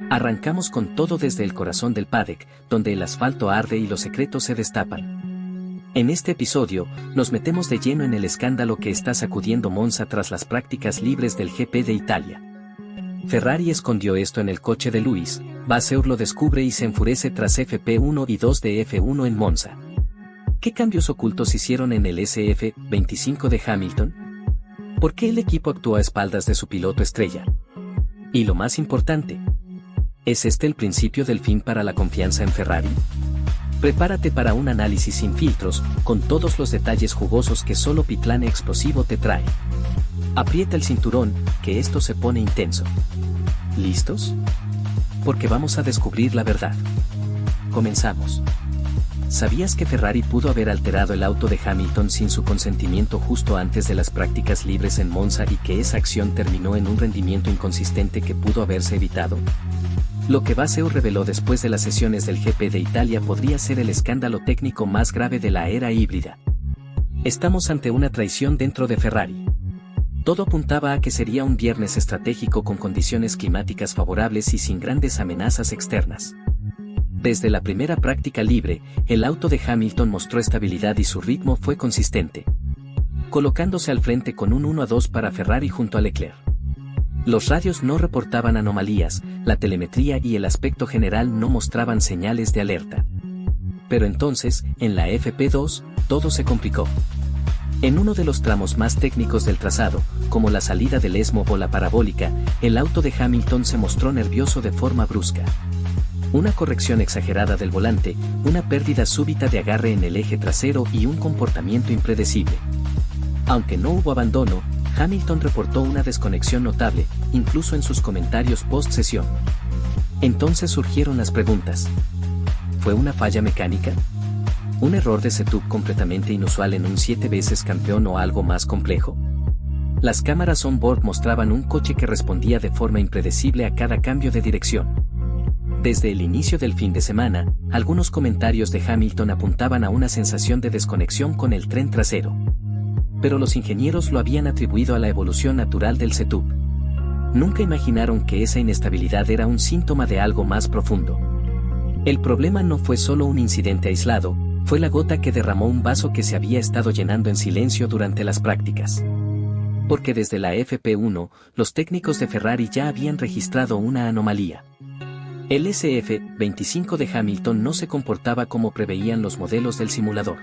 Arrancamos con todo desde el corazón del paddock, donde el asfalto arde y los secretos se destapan. En este episodio, nos metemos de lleno en el escándalo que está sacudiendo Monza tras las prácticas libres del GP de Italia. Ferrari escondió esto en el coche de Lewis, Vasseur lo descubre y se enfurece tras FP1 y 2 de F1 en Monza. ¿Qué cambios ocultos hicieron en el SF25 de Hamilton? ¿Por qué el equipo actuó a espaldas de su piloto estrella? Y lo más importante, ¿es este el principio del fin para la confianza en Ferrari? Prepárate para un análisis sin filtros, con todos los detalles jugosos que solo Pitlane Explosivo te trae. Aprieta el cinturón, que esto se pone intenso. ¿Listos? Porque vamos a descubrir la verdad. Comenzamos. ¿Sabías que Ferrari pudo haber alterado el auto de Hamilton sin su consentimiento justo antes de las prácticas libres en Monza y que esa acción terminó en un rendimiento inconsistente que pudo haberse evitado? Lo que Vasseur reveló después de las sesiones del GP de Italia podría ser el escándalo técnico más grave de la era híbrida. Estamos ante una traición dentro de Ferrari. Todo apuntaba a que sería un viernes estratégico con condiciones climáticas favorables y sin grandes amenazas externas. Desde la primera práctica libre, el auto de Hamilton mostró estabilidad y su ritmo fue consistente, colocándose al frente con un 1-2 para Ferrari junto a Leclerc. Los radios no reportaban anomalías, la telemetría y el aspecto general no mostraban señales de alerta. Pero entonces, en la FP2, todo se complicó. En uno de los tramos más técnicos del trazado, como la salida del Esmo o la parabólica, el auto de Hamilton se mostró nervioso de forma brusca. Una corrección exagerada del volante, una pérdida súbita de agarre en el eje trasero y un comportamiento impredecible. Aunque no hubo abandono, Hamilton reportó una desconexión notable, incluso en sus comentarios post-sesión. Entonces surgieron las preguntas. ¿Fue una falla mecánica? ¿Un error de setup completamente inusual en un 7 veces campeón o algo más complejo? Las cámaras on-board mostraban un coche que respondía de forma impredecible a cada cambio de dirección. Desde el inicio del fin de semana, algunos comentarios de Hamilton apuntaban a una sensación de desconexión con el tren trasero. Pero los ingenieros lo habían atribuido a la evolución natural del setup. Nunca imaginaron que esa inestabilidad era un síntoma de algo más profundo. El problema no fue solo un incidente aislado, fue la gota que derramó un vaso que se había estado llenando en silencio durante las prácticas. Porque desde la FP1, los técnicos de Ferrari ya habían registrado una anomalía. El SF25 de Hamilton no se comportaba como preveían los modelos del simulador.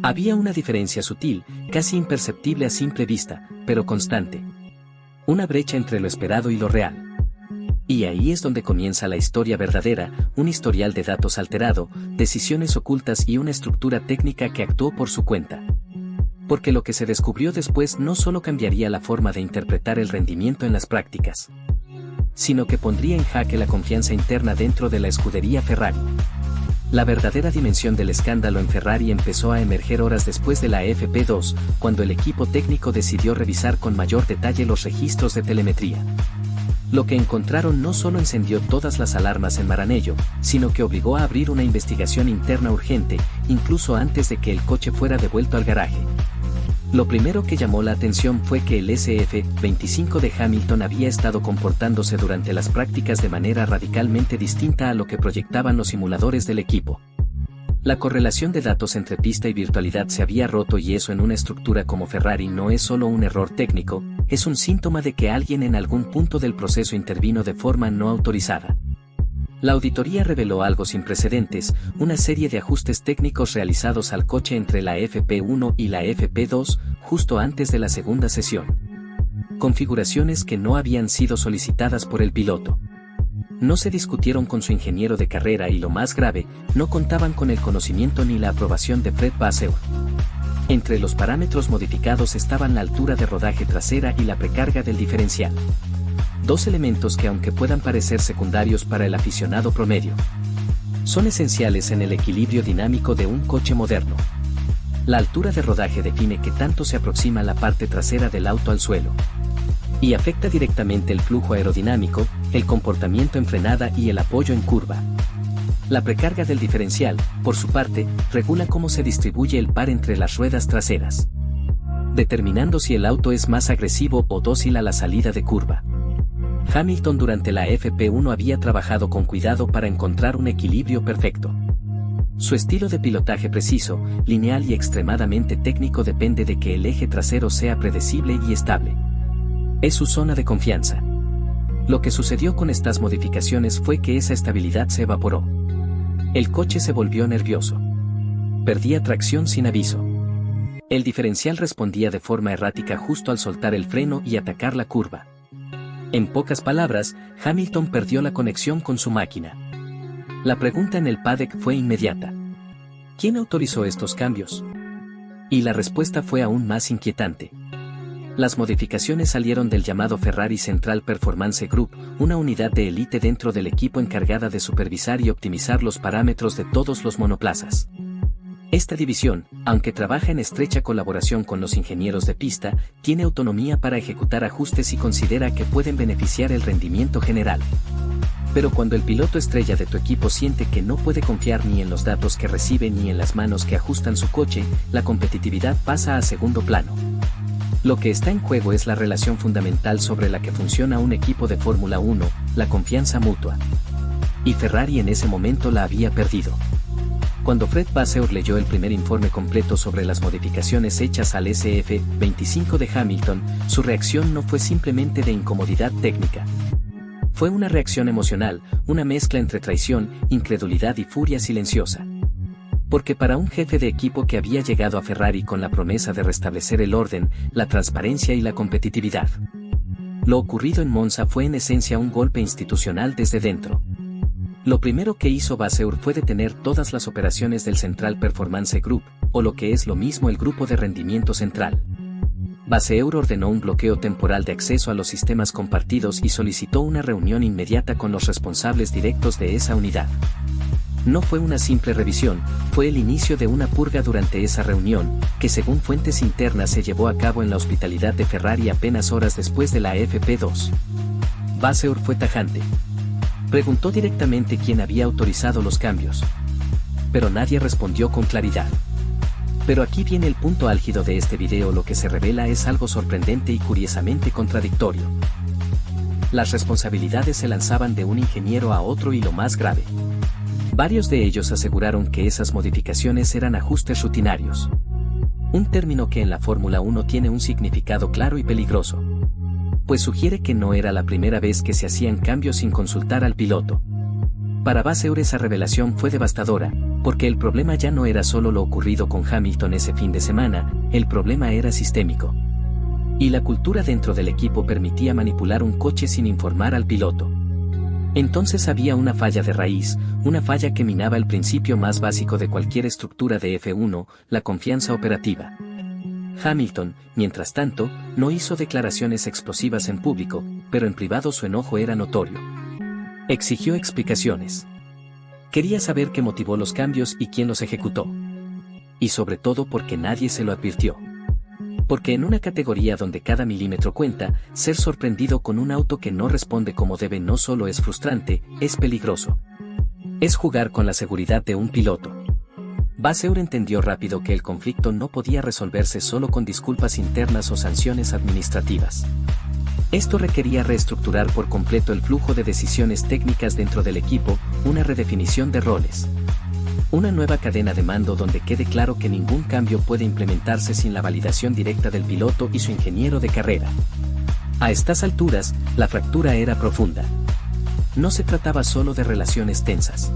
Había una diferencia sutil, casi imperceptible a simple vista, pero constante. Una brecha entre lo esperado y lo real. Y ahí es donde comienza la historia verdadera, un historial de datos alterado, decisiones ocultas y una estructura técnica que actuó por su cuenta. Porque lo que se descubrió después no solo cambiaría la forma de interpretar el rendimiento en las prácticas, sino que pondría en jaque la confianza interna dentro de la escudería Ferrari. La verdadera dimensión del escándalo en Ferrari empezó a emerger horas después de la FP2, cuando el equipo técnico decidió revisar con mayor detalle los registros de telemetría. Lo que encontraron no solo encendió todas las alarmas en Maranello, sino que obligó a abrir una investigación interna urgente, incluso antes de que el coche fuera devuelto al garaje. Lo primero que llamó la atención fue que el SF25 de Hamilton había estado comportándose durante las prácticas de manera radicalmente distinta a lo que proyectaban los simuladores del equipo. La correlación de datos entre pista y virtualidad se había roto y eso en una estructura como Ferrari no es solo un error técnico, es un síntoma de que alguien en algún punto del proceso intervino de forma no autorizada. La auditoría reveló algo sin precedentes, una serie de ajustes técnicos realizados al coche entre la FP1 y la FP2, justo antes de la segunda sesión. Configuraciones que no habían sido solicitadas por el piloto. No se discutieron con su ingeniero de carrera y lo más grave, no contaban con el conocimiento ni la aprobación de Fred Vasseur. Entre los parámetros modificados estaban la altura de rodaje trasera y la precarga del diferencial. Dos elementos que aunque puedan parecer secundarios para el aficionado promedio, son esenciales en el equilibrio dinámico de un coche moderno. La altura de rodaje define qué tanto se aproxima la parte trasera del auto al suelo, y afecta directamente el flujo aerodinámico, el comportamiento en frenada y el apoyo en curva. La precarga del diferencial, por su parte, regula cómo se distribuye el par entre las ruedas traseras, determinando si el auto es más agresivo o dócil a la salida de curva. Hamilton durante la FP1 había trabajado con cuidado para encontrar un equilibrio perfecto. Su estilo de pilotaje preciso, lineal y extremadamente técnico depende de que el eje trasero sea predecible y estable. Es su zona de confianza. Lo que sucedió con estas modificaciones fue que esa estabilidad se evaporó. El coche se volvió nervioso. Perdía tracción sin aviso. El diferencial respondía de forma errática justo al soltar el freno y atacar la curva. En pocas palabras, Hamilton perdió la conexión con su máquina. La pregunta en el paddock fue inmediata. ¿Quién autorizó estos cambios? Y la respuesta fue aún más inquietante. Las modificaciones salieron del llamado Ferrari Central Performance Group, una unidad de élite dentro del equipo encargada de supervisar y optimizar los parámetros de todos los monoplazas. Esta división, aunque trabaja en estrecha colaboración con los ingenieros de pista, tiene autonomía para ejecutar ajustes y considera que pueden beneficiar el rendimiento general. Pero cuando el piloto estrella de tu equipo siente que no puede confiar ni en los datos que recibe ni en las manos que ajustan su coche, la competitividad pasa a segundo plano. Lo que está en juego es la relación fundamental sobre la que funciona un equipo de Fórmula 1, la confianza mutua. Y Ferrari en ese momento la había perdido. Cuando Fred Vasseur leyó el primer informe completo sobre las modificaciones hechas al SF25 de Hamilton, su reacción no fue simplemente de incomodidad técnica. Fue una reacción emocional, una mezcla entre traición, incredulidad y furia silenciosa. Porque para un jefe de equipo que había llegado a Ferrari con la promesa de restablecer el orden, la transparencia y la competitividad, lo ocurrido en Monza fue en esencia un golpe institucional desde dentro. Lo primero que hizo Vasseur fue detener todas las operaciones del Central Performance Group, o lo que es lo mismo el Grupo de Rendimiento Central. Vasseur ordenó un bloqueo temporal de acceso a los sistemas compartidos y solicitó una reunión inmediata con los responsables directos de esa unidad. No fue una simple revisión, fue el inicio de una purga durante esa reunión, que según fuentes internas se llevó a cabo en la hospitalidad de Ferrari apenas horas después de la FP2. Vasseur fue tajante. Preguntó directamente quién había autorizado los cambios. Pero nadie respondió con claridad. Pero aquí viene el punto álgido de este video. Lo que se revela es algo sorprendente y curiosamente contradictorio. Las responsabilidades se lanzaban de un ingeniero a otro y lo más grave. Varios de ellos aseguraron que esas modificaciones eran ajustes rutinarios. Un término que en la Fórmula 1 tiene un significado claro y peligroso. Pues sugiere que no era la primera vez que se hacían cambios sin consultar al piloto. Para Vasseur esa revelación fue devastadora, porque el problema ya no era solo lo ocurrido con Hamilton ese fin de semana, el problema era sistémico. Y la cultura dentro del equipo permitía manipular un coche sin informar al piloto. Entonces había una falla de raíz, una falla que minaba el principio más básico de cualquier estructura de F1, la confianza operativa. Hamilton, mientras tanto, no hizo declaraciones explosivas en público, pero en privado su enojo era notorio. Exigió explicaciones. Quería saber qué motivó los cambios y quién los ejecutó. Y sobre todo porque nadie se lo advirtió. Porque en una categoría donde cada milímetro cuenta, ser sorprendido con un auto que no responde como debe no solo es frustrante, es peligroso. Es jugar con la seguridad de un piloto. Vasseur entendió rápido que el conflicto no podía resolverse solo con disculpas internas o sanciones administrativas. Esto requería reestructurar por completo el flujo de decisiones técnicas dentro del equipo, una redefinición de roles. Una nueva cadena de mando donde quede claro que ningún cambio puede implementarse sin la validación directa del piloto y su ingeniero de carrera. A estas alturas, la fractura era profunda. No se trataba solo de relaciones tensas.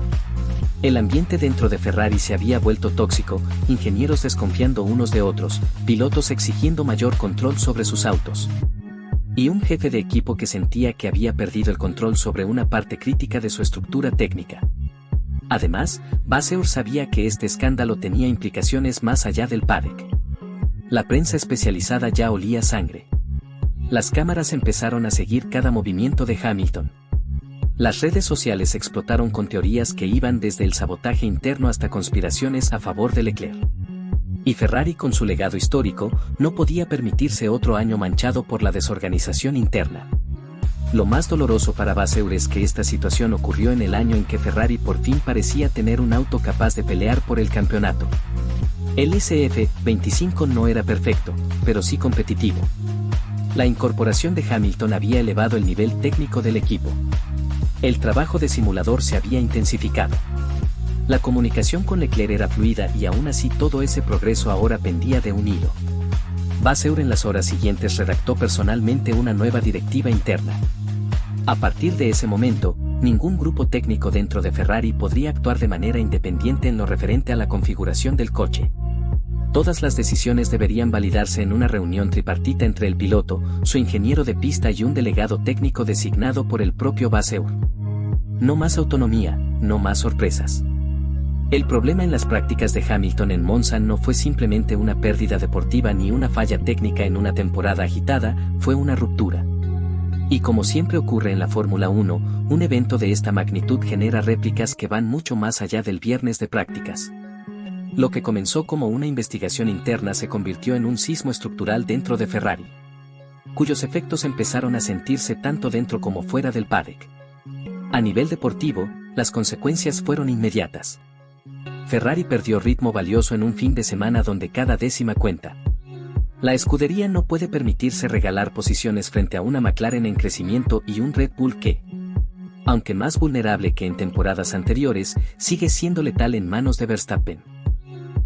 El ambiente dentro de Ferrari se había vuelto tóxico, ingenieros desconfiando unos de otros, pilotos exigiendo mayor control sobre sus autos. Y un jefe de equipo que sentía que había perdido el control sobre una parte crítica de su estructura técnica. Además, Vasseur sabía que este escándalo tenía implicaciones más allá del paddock. La prensa especializada ya olía sangre. Las cámaras empezaron a seguir cada movimiento de Hamilton. Las redes sociales explotaron con teorías que iban desde el sabotaje interno hasta conspiraciones a favor de Leclerc. Y Ferrari, con su legado histórico, no podía permitirse otro año manchado por la desorganización interna. Lo más doloroso para Vasseur es que esta situación ocurrió en el año en que Ferrari por fin parecía tener un auto capaz de pelear por el campeonato. El SF25 no era perfecto, pero sí competitivo. La incorporación de Hamilton había elevado el nivel técnico del equipo. El trabajo de simulador se había intensificado. La comunicación con Leclerc era fluida y aún así todo ese progreso ahora pendía de un hilo. Vasseur en las horas siguientes redactó personalmente una nueva directiva interna. A partir de ese momento, ningún grupo técnico dentro de Ferrari podría actuar de manera independiente en lo referente a la configuración del coche. Todas las decisiones deberían validarse en una reunión tripartita entre el piloto, su ingeniero de pista y un delegado técnico designado por el propio Vasseur. No más autonomía, no más sorpresas. El problema en las prácticas de Hamilton en Monza no fue simplemente una pérdida deportiva ni una falla técnica en una temporada agitada, fue una ruptura. Y como siempre ocurre en la Fórmula 1, un evento de esta magnitud genera réplicas que van mucho más allá del viernes de prácticas. Lo que comenzó como una investigación interna se convirtió en un sismo estructural dentro de Ferrari, cuyos efectos empezaron a sentirse tanto dentro como fuera del paddock. A nivel deportivo, las consecuencias fueron inmediatas. Ferrari perdió ritmo valioso en un fin de semana donde cada décima cuenta. La escudería no puede permitirse regalar posiciones frente a una McLaren en crecimiento y un Red Bull que, aunque más vulnerable que en temporadas anteriores, sigue siendo letal en manos de Verstappen.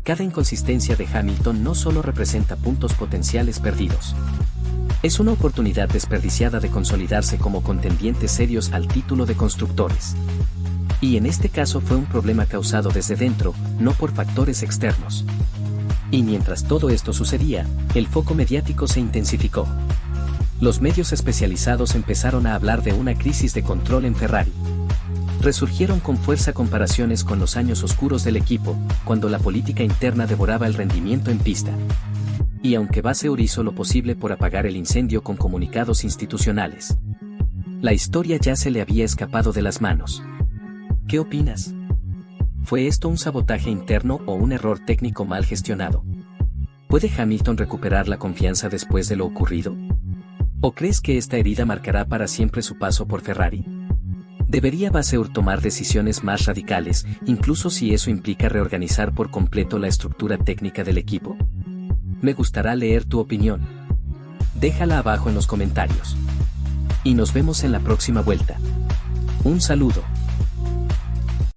Cada inconsistencia de Hamilton no solo representa puntos potenciales perdidos. Es una oportunidad desperdiciada de consolidarse como contendientes serios al título de constructores. Y en este caso fue un problema causado desde dentro, no por factores externos. Y mientras todo esto sucedía, el foco mediático se intensificó. Los medios especializados empezaron a hablar de una crisis de control en Ferrari. Resurgieron con fuerza comparaciones con los años oscuros del equipo, cuando la política interna devoraba el rendimiento en pista. Y aunque Vasseur hizo lo posible por apagar el incendio con comunicados institucionales, la historia ya se le había escapado de las manos. ¿Qué opinas? ¿Fue esto un sabotaje interno o un error técnico mal gestionado? ¿Puede Hamilton recuperar la confianza después de lo ocurrido? ¿O crees que esta herida marcará para siempre su paso por Ferrari? ¿Debería Vasseur tomar decisiones más radicales, incluso si eso implica reorganizar por completo la estructura técnica del equipo? Me gustará leer tu opinión. Déjala abajo en los comentarios. Y nos vemos en la próxima vuelta. Un saludo.